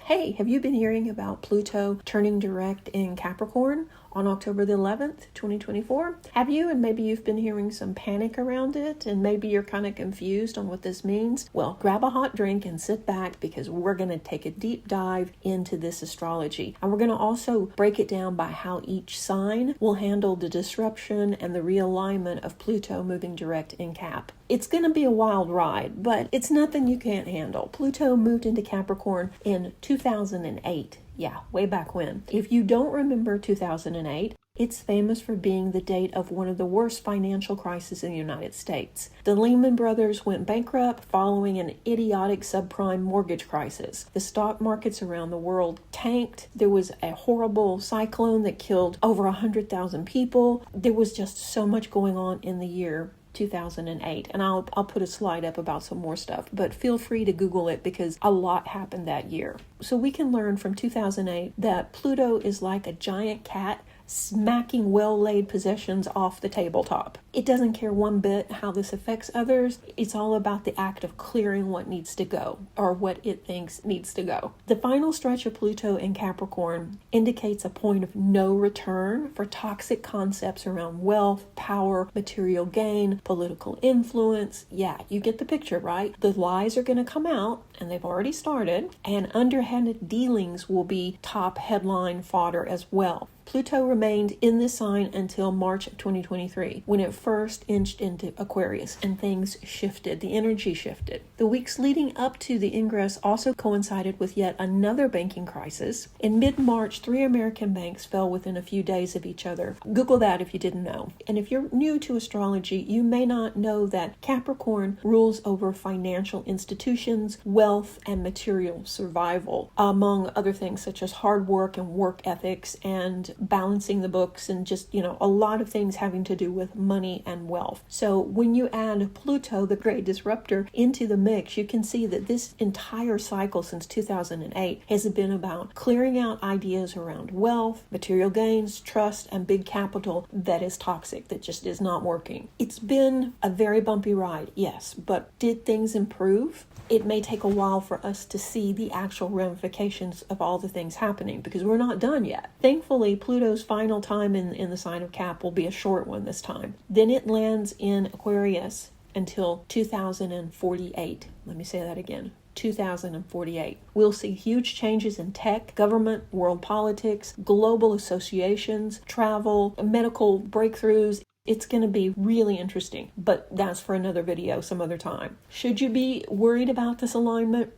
Hey, have you been hearing about Pluto turning direct in Capricorn on October the 11th, 2024? Have you? And maybe you've been hearing some panic around it, and maybe you're kind of confused on what this means. Well, grab a hot drink and sit back because we're going to take a deep dive into this astrology. And we're going to also break it down by how each sign will handle the disruption and the realignment of Pluto moving direct in Cap. It's going to be a wild ride, but it's nothing you can't handle. Pluto moved into Capricorn in 2008. Yeah, way back when. If you don't remember 2008, it's famous for being the date of one of the worst financial crises in the United States. The Lehman Brothers went bankrupt following an idiotic subprime mortgage crisis. The stock markets around the world tanked. There was a horrible cyclone that killed over 100,000 people. There was just so much going on in the year 2008, and I'll put a slide up about some more stuff, but feel free to Google it because a lot happened that year. So we can learn from 2008 that Pluto is like a giant cat smacking well-laid possessions off the tabletop. It doesn't care one bit how this affects others. It's all about the act of clearing what needs to go, or what it thinks needs to go. The final stretch of Pluto in Capricorn indicates a point of no return for toxic concepts around wealth, power, material gain, political influence. Yeah, you get the picture, right? The lies are going to come out, and they've already started, and underhanded dealings will be top headline fodder as well. Pluto remained in this sign until March of 2023, when it first inched into Aquarius and things shifted. The energy shifted. The weeks leading up to the ingress also coincided with yet another banking crisis. In mid-March, 3 American banks fell within a few days of each other. Google that if you didn't know. And if you're new to astrology, you may not know that Capricorn rules over financial institutions, wealth, and material survival, among other things such as hard work and work ethics and balancing the books and just, a lot of things having to do with money and wealth. So when you add Pluto, the great disruptor, into the mix, you can see that this entire cycle since 2008 has been about clearing out ideas around wealth, material gains, trust, and big capital that is toxic, that just is not working. It's been a very bumpy ride, yes, but did things improve? It may take a while for us to see the actual ramifications of all the things happening because we're not done yet. Thankfully, Pluto's final time in the sign of Cap will be a short one this time. Then it lands in Aquarius until 2048. Let me say that again. 2048. We'll see huge changes in tech, government, world politics, global associations, travel, medical breakthroughs. It's going to be really interesting, but that's for another video some other time. Should you be worried about this alignment?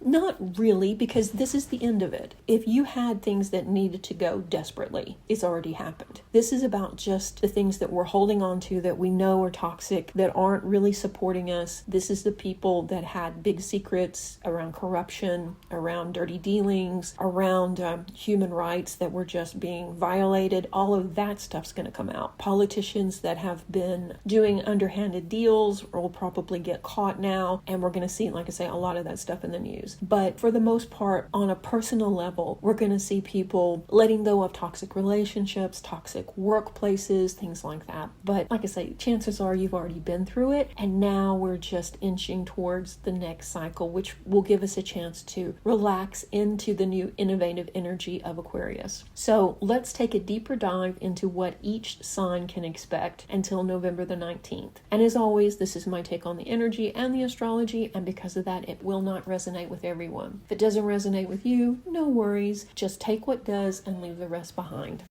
Not really, because this is the end of it. If you had things that needed to go desperately, it's already happened. This is about just the things that we're holding on to that we know are toxic, that aren't really supporting us. This is the people that had big secrets around corruption, around dirty dealings, around human rights that were just being violated. All of that stuff's going to come out. Politicians that have been doing underhanded deals will probably get caught now, and we're going to see, like I say, a lot of that stuff in the news. But for the most part, on a personal level, we're going to see people letting go of toxic relationships, toxic workplaces, things like that. But like I say, chances are you've already been through it, and now we're just inching towards the next cycle, which will give us a chance to relax into the new innovative energy of Aquarius. So let's take a deeper dive into what each sign can expect until November the 19th. And as always, this is my take on the energy and the astrology, and because of that, it will not resonate with everyone. If it doesn't resonate with you, no worries. Just take what does and leave the rest behind.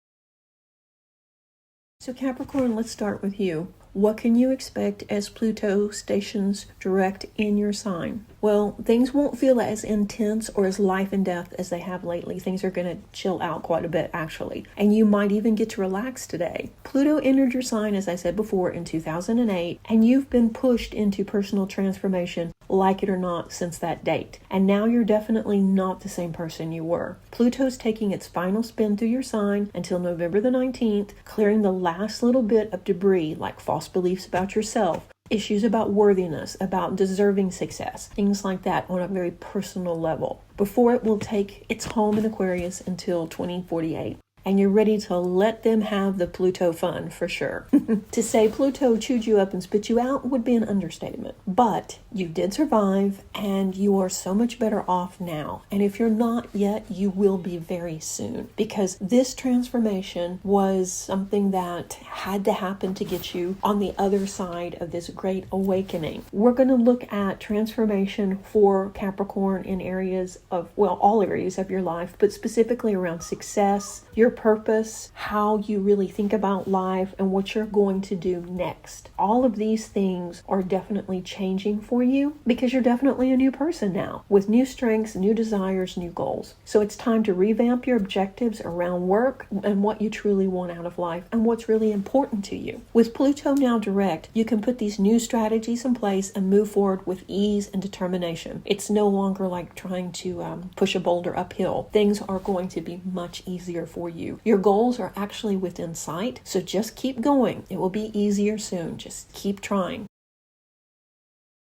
So Capricorn, let's start with you. What can you expect as Pluto stations direct in your sign? Well, things won't feel as intense or as life and death as they have lately. Things are going to chill out quite a bit, actually. And you might even get to relax today. Pluto entered your sign, as I said before, in 2008, and you've been pushed into personal transformation, like it or not, since that date. And now you're definitely not the same person you were. Pluto's taking its final spin through your sign until November the 19th, clearing the last little bit of debris like false beliefs about yourself, issues about worthiness, about deserving success, things like that on a very personal level, before it will take its home in Aquarius until 2048. And you're ready to let them have the Pluto fun for sure. To say Pluto chewed you up and spit you out would be an understatement. But you did survive, and you are so much better off now. And if you're not yet, you will be very soon. Because this transformation was something that had to happen to get you on the other side of this great awakening. We're going to look at transformation for Capricorn in areas of, well, all areas of your life, but specifically around success, your purpose, how you really think about life, and what you're going to do next. All of these things are definitely changing for you because you're definitely a new person now with new strengths, new desires, new goals. So it's time to revamp your objectives around work and what you truly want out of life and what's really important to you. With Pluto now direct, you can put these new strategies in place and move forward with ease and determination. It's no longer like trying to push a boulder uphill. Things are going to be much easier for you. Your goals are actually within sight, so just keep going. It will be easier soon. Just keep trying.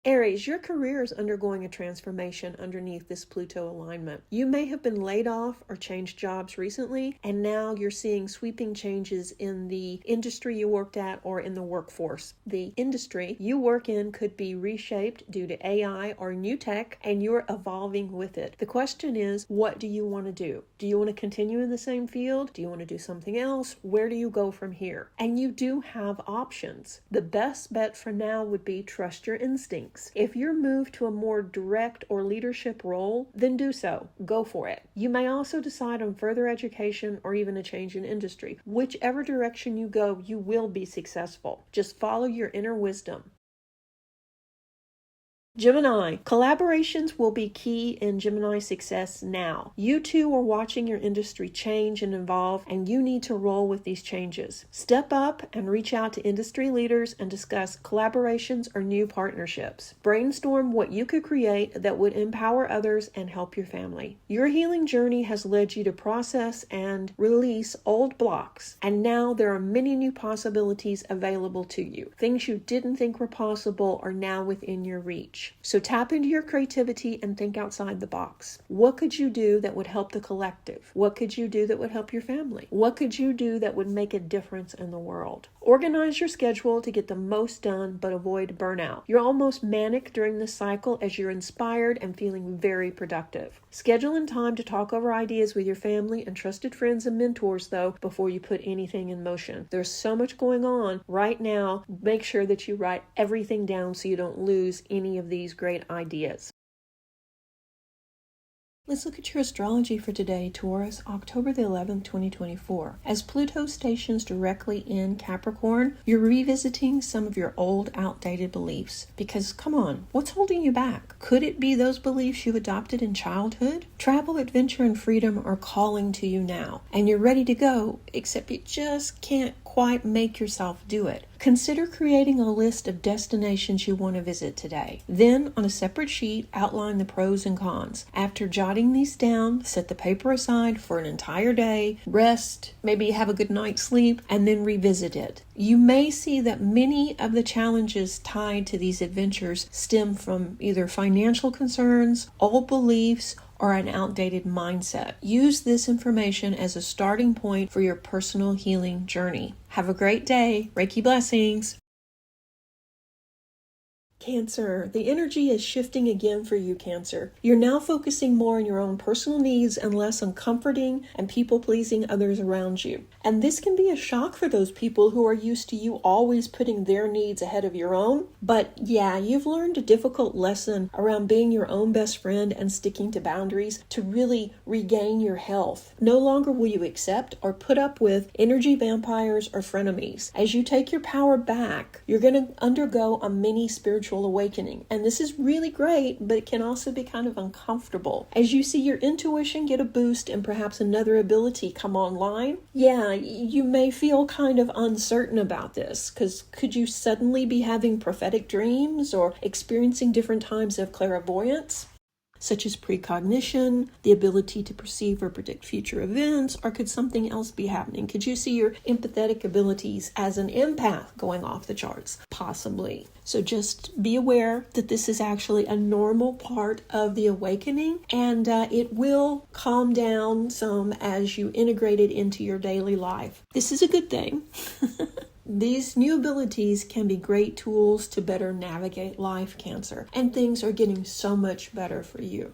Aries, your career is undergoing a transformation underneath this Pluto alignment. You may have been laid off or changed jobs recently, and now you're seeing sweeping changes in the industry you worked at or in the workforce. The industry you work in could be reshaped due to AI or new tech, and you're evolving with it. The question is, what do you want to do? Do you want to continue in the same field? Do you want to do something else? Where do you go from here? And you do have options. The best bet for now would be trust your instincts. If you're moved to a more direct or leadership role, then do so. Go for it. You may also decide on further education or even a change in industry. Whichever direction you go, you will be successful. Just follow your inner wisdom. Gemini, collaborations will be key in Gemini success now. You too are watching your industry change and evolve, and you need to roll with these changes. Step up and reach out to industry leaders and discuss collaborations or new partnerships. Brainstorm what you could create that would empower others and help your family. Your healing journey has led you to process and release old blocks, and now there are many new possibilities available to you. Things you didn't think were possible are now within your reach. So tap into your creativity and think outside the box. What could you do that would help the collective? What could you do that would help your family? What could you do that would make a difference in the world? Organize your schedule to get the most done, but avoid burnout. You're almost manic during this cycle as you're inspired and feeling very productive. Schedule in time to talk over ideas with your family and trusted friends and mentors, though, before you put anything in motion. There's so much going on right now. Make sure that you write everything down so you don't lose any of these great ideas. Let's look at your astrology for today, Taurus, October the 11th, 2024. As Pluto stations directly in Capricorn, you're revisiting some of your old, outdated beliefs. Because, come on, what's holding you back? Could it be those beliefs you adopted in childhood? Travel, adventure, and freedom are calling to you now, and you're ready to go, except you just can't quite make yourself do it. Consider creating a list of destinations you want to visit today. Then, on a separate sheet, outline the pros and cons. After jotting these down, set the paper aside for an entire day, rest, maybe have a good night's sleep, and then revisit it. You may see that many of the challenges tied to these adventures stem from either financial concerns, old beliefs, or an outdated mindset. Use this information as a starting point for your personal healing journey. Have a great day. Reiki blessings. Cancer, the energy is shifting again for you, Cancer. You're now focusing more on your own personal needs and less on comforting and people-pleasing others around you. And this can be a shock for those people who are used to you always putting their needs ahead of your own. But yeah, you've learned a difficult lesson around being your own best friend and sticking to boundaries to really regain your health. No longer will you accept or put up with energy vampires or frenemies. As you take your power back, you're going to undergo a mini spiritual awakening. And this is really great, but it can also be kind of uncomfortable. As you see your intuition get a boost and perhaps another ability come online, yeah, you may feel kind of uncertain about this, because could you suddenly be having prophetic dreams or experiencing different times of clairvoyance? Such as precognition, the ability to perceive or predict future events, or could something else be happening? Could you see your empathetic abilities as an empath going off the charts? Possibly. So just be aware that this is actually a normal part of the awakening, and it will calm down some as you integrate it into your daily life. This is a good thing. These new abilities can be great tools to better navigate life, Cancer, and things are getting so much better for you.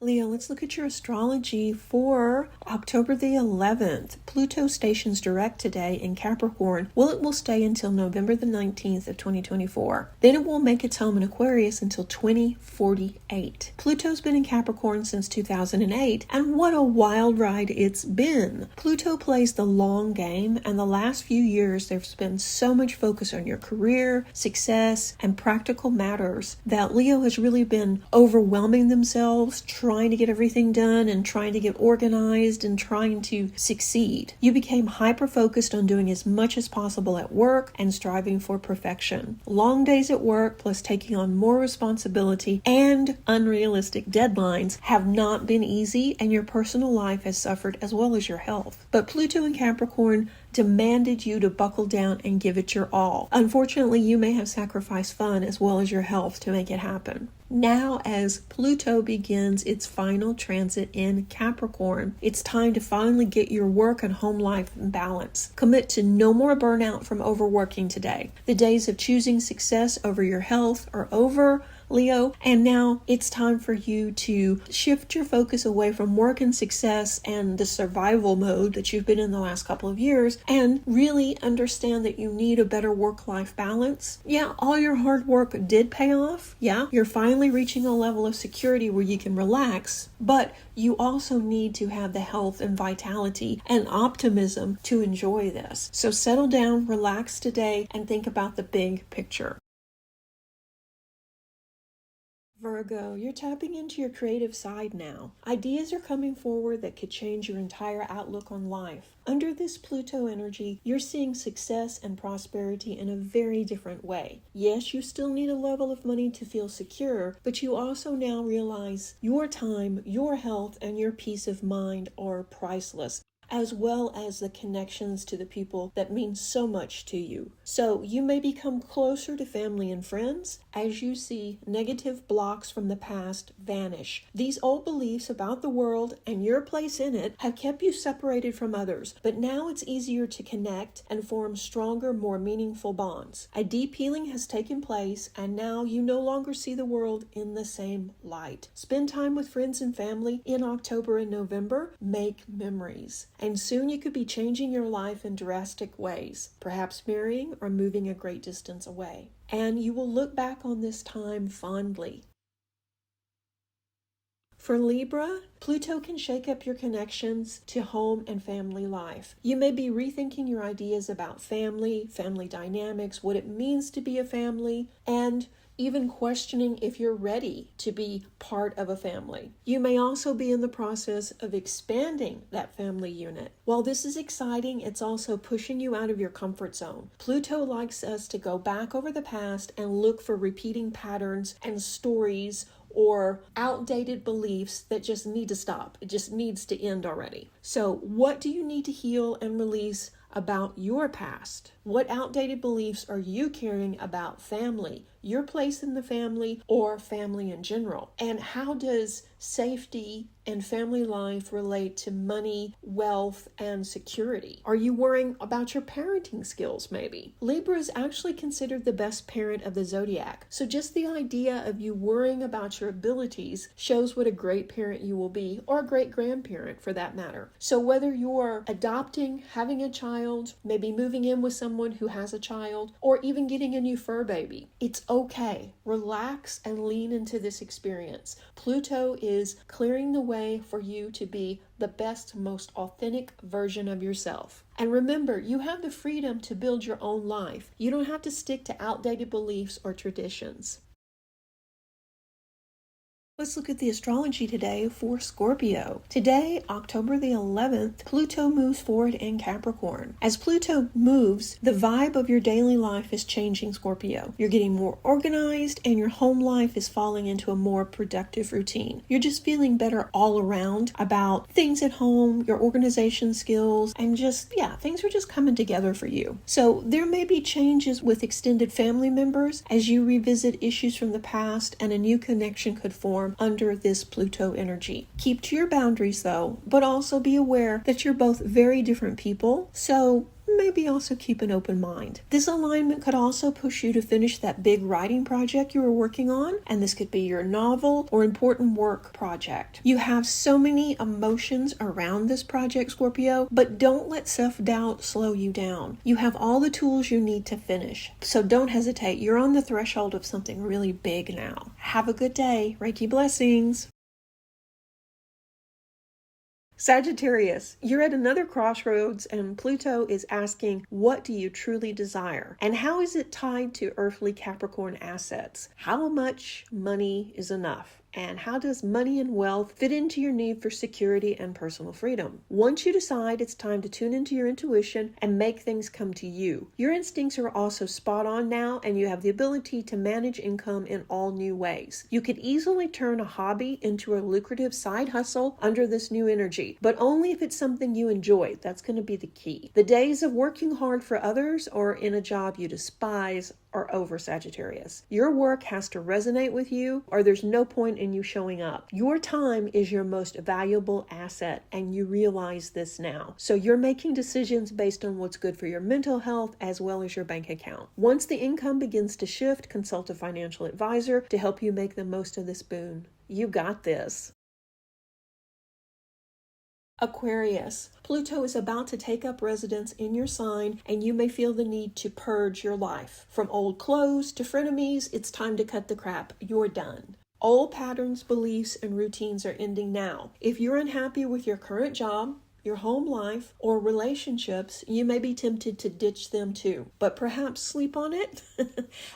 Leo, let's look at your astrology for October the 11th. Pluto stations direct today in Capricorn. Well, it will stay until November the 19th of 2024. Then it will make its home in Aquarius until 2048. Pluto's been in Capricorn since 2008, and what a wild ride it's been. Pluto plays the long game, and the last few years there's been so much focus on your career, success, and practical matters that Leo has really been overwhelming themselves, trying to get everything done and trying to get organized and trying to succeed. You became hyper-focused on doing as much as possible at work and striving for perfection. Long days at work plus taking on more responsibility and unrealistic deadlines have not been easy, and your personal life has suffered as well as your health. But Pluto in Capricorn demanded you to buckle down and give it your all. Unfortunately, you may have sacrificed fun as well as your health to make it happen. Now, as Pluto begins its final transit in Capricorn, it's time to finally get your work and home life in balance. Commit to no more burnout from overworking today. The days of choosing success over your health are over, Leo, and now it's time for you to shift your focus away from work and success and the survival mode that you've been in the last couple of years and really understand that you need a better work-life balance. Yeah, all your hard work did pay off. Yeah, you're finally reaching a level of security where you can relax, but you also need to have the health and vitality and optimism to enjoy this. So settle down, relax today, and think about the big picture. Virgo, you're tapping into your creative side now. Ideas are coming forward that could change your entire outlook on life. Under this Pluto energy, you're seeing success and prosperity in a very different way. Yes, you still need a level of money to feel secure, but you also now realize your time, your health, and your peace of mind are priceless, as well as the connections to the people that mean so much to you. So you may become closer to family and friends as you see negative blocks from the past vanish. These old beliefs about the world and your place in it have kept you separated from others, but now it's easier to connect and form stronger, more meaningful bonds. A deep healing has taken place, and now you no longer see the world in the same light. Spend time with friends and family in October and November. Make memories. And soon you could be changing your life in drastic ways, perhaps marrying or moving a great distance away. And you will look back on this time fondly. For Libra, Pluto can shake up your connections to home and family life. You may be rethinking your ideas about family dynamics, what it means to be a family, and even questioning if you're ready to be part of a family. You may also be in the process of expanding that family unit. While this is exciting, it's also pushing you out of your comfort zone. Pluto likes us to go back over the past and look for repeating patterns and stories or outdated beliefs that just need to stop. It just needs to end already. So what do you need to heal and release about your past? What outdated beliefs are you carrying about family, your place in the family, or family in general? And how does safety and family life relate to money, wealth, and security? Are you worrying about your parenting skills maybe? Libra is actually considered the best parent of the zodiac. So just the idea of you worrying about your abilities shows what a great parent you will be, or a great grandparent for that matter. So whether you're adopting, having a child, maybe moving in with someone who has a child, or even getting a new fur baby, it's okay. Relax and lean into this experience. Pluto is clearing the way for you to be the best, most authentic version of yourself. And remember, you have the freedom to build your own life. You don't have to stick to outdated beliefs or traditions. Let's look at the astrology today for Scorpio. Today, October the 11th, Pluto moves forward in Capricorn. As Pluto moves, the vibe of your daily life is changing, Scorpio. You're getting more organized and your home life is falling into a more productive routine. You're just feeling better all around about things at home, your organization skills, and things are just coming together for you. So there may be changes with extended family members as you revisit issues from the past, and a new connection could form under this Pluto energy. Keep to your boundaries though, but also be aware that you're both very different people. So maybe also keep an open mind. This alignment could also push you to finish that big writing project you were working on, and this could be your novel or important work project. You have so many emotions around this project, Scorpio, but don't let self-doubt slow you down. You have all the tools you need to finish, so don't hesitate. You're on the threshold of something really big now. Have a good day. Reiki blessings. Sagittarius, you're at another crossroads, and Pluto is asking, what do you truly desire? And how is it tied to earthly Capricorn assets? How much money is enough? And how does money and wealth fit into your need for security and personal freedom? Once you decide, it's time to tune into your intuition and make things come to you. Your instincts are also spot on now, and you have the ability to manage income in all new ways. You could easily turn a hobby into a lucrative side hustle under this new energy, but only if it's something you enjoy. That's going to be the key. The days of working hard for others or in a job you despise are over, Sagittarius. Your work has to resonate with you, or there's no point in you showing up. Your time is your most valuable asset, and you realize this now. So you're making decisions based on what's good for your mental health as well as your bank account. Once the income begins to shift, consult a financial advisor to help you make the most of this boon. You got this. Aquarius, Pluto is about to take up residence in your sign, and you may feel the need to purge your life. From old clothes to frenemies, it's time to cut the crap. You're done. Old patterns, beliefs, and routines are ending now. If you're unhappy with your current job, your home life, or relationships, you may be tempted to ditch them too. But perhaps sleep on it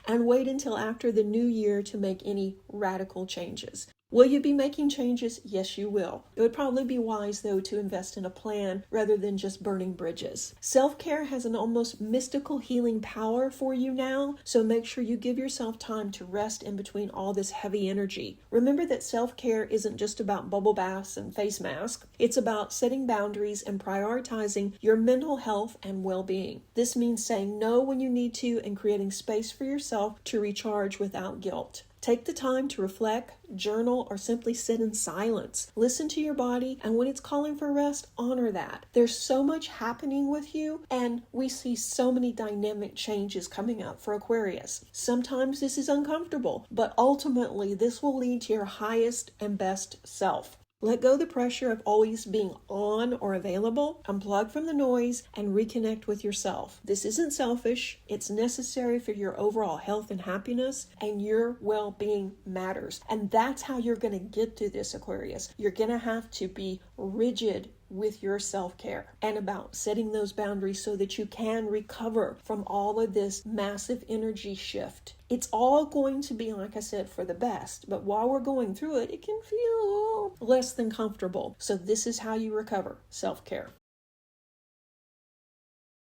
and wait until after the new year to make any radical changes. Will you be making changes? Yes, you will. It would probably be wise, though, to invest in a plan rather than just burning bridges. Self-care has an almost mystical healing power for you now, so make sure you give yourself time to rest in between all this heavy energy. Remember that self-care isn't just about bubble baths and face masks. It's about setting boundaries and prioritizing your mental health and well-being. This means saying no when you need to and creating space for yourself to recharge without guilt. Take the time to reflect, journal, or simply sit in silence. Listen to your body, and when it's calling for rest, honor that. There's so much happening with you, and we see so many dynamic changes coming up for Aquarius. Sometimes this is uncomfortable, but ultimately this will lead to your highest and best self. Let go the pressure of always being on or available, unplug from the noise, and reconnect with yourself. This isn't selfish, it's necessary for your overall health and happiness, and your well-being matters. And that's how you're going to get through this, Aquarius. You're going to have to be rigid with your self-care and about setting those boundaries so that you can recover from all of this massive energy shift. It's all going to be, like I said, for the best, but while we're going through it, it can feel less than comfortable. So this is how you recover: self-care.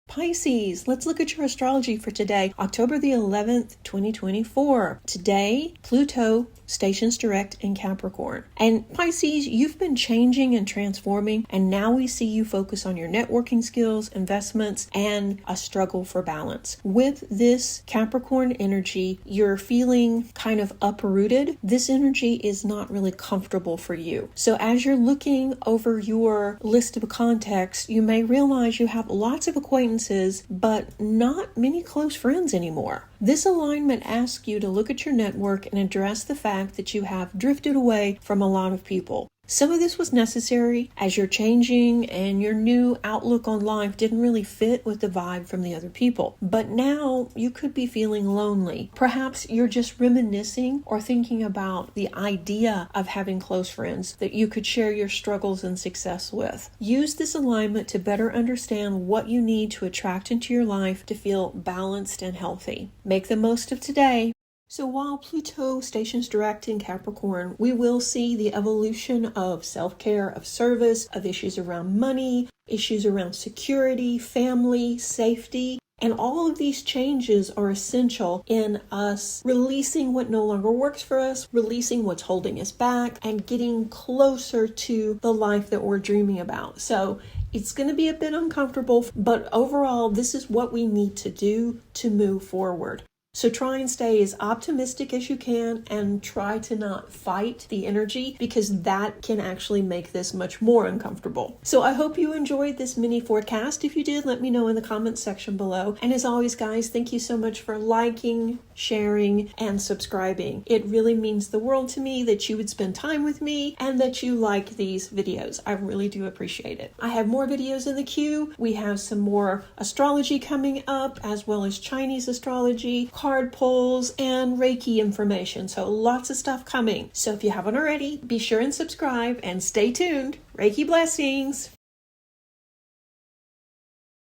Pisces, let's look at your astrology for today, October the 11th, 2024. Today, Pluto stations direct in Capricorn. And Pisces, you've been changing and transforming, and now we see you focus on your networking skills, investments, and a struggle for balance. With this Capricorn energy, you're feeling kind of uprooted. This energy is not really comfortable for you. So as you're looking over your list of contacts, you may realize you have lots of acquaintances, but not many close friends anymore. This alignment asks you to look at your network and address the fact that you have drifted away from a lot of people. Some of this was necessary as you're changing and your new outlook on life didn't really fit with the vibe from the other people. But now you could be feeling lonely. Perhaps you're just reminiscing or thinking about the idea of having close friends that you could share your struggles and success with. Use this alignment to better understand what you need to attract into your life to feel balanced and healthy. Make the most of today. So while Pluto stations direct in Capricorn, we will see the evolution of self-care, of service, of issues around money, issues around security, family, safety. And all of these changes are essential in us releasing what no longer works for us, releasing what's holding us back, and getting closer to the life that we're dreaming about. So it's going to be a bit uncomfortable, but overall, this is what we need to do to move forward. So try and stay as optimistic as you can and try to not fight the energy, because that can actually make this much more uncomfortable. So I hope you enjoyed this mini forecast. If you did, let me know in the comments section below. And as always, guys, thank you so much for liking, sharing, and subscribing. It really means the world to me that you would spend time with me and that you like these videos. I really do appreciate it. I have more videos in the queue. We have some more astrology coming up, as well as Chinese astrology, card pulls, and Reiki information. So lots of stuff coming. So if you haven't already, be sure and subscribe and stay tuned. Reiki blessings.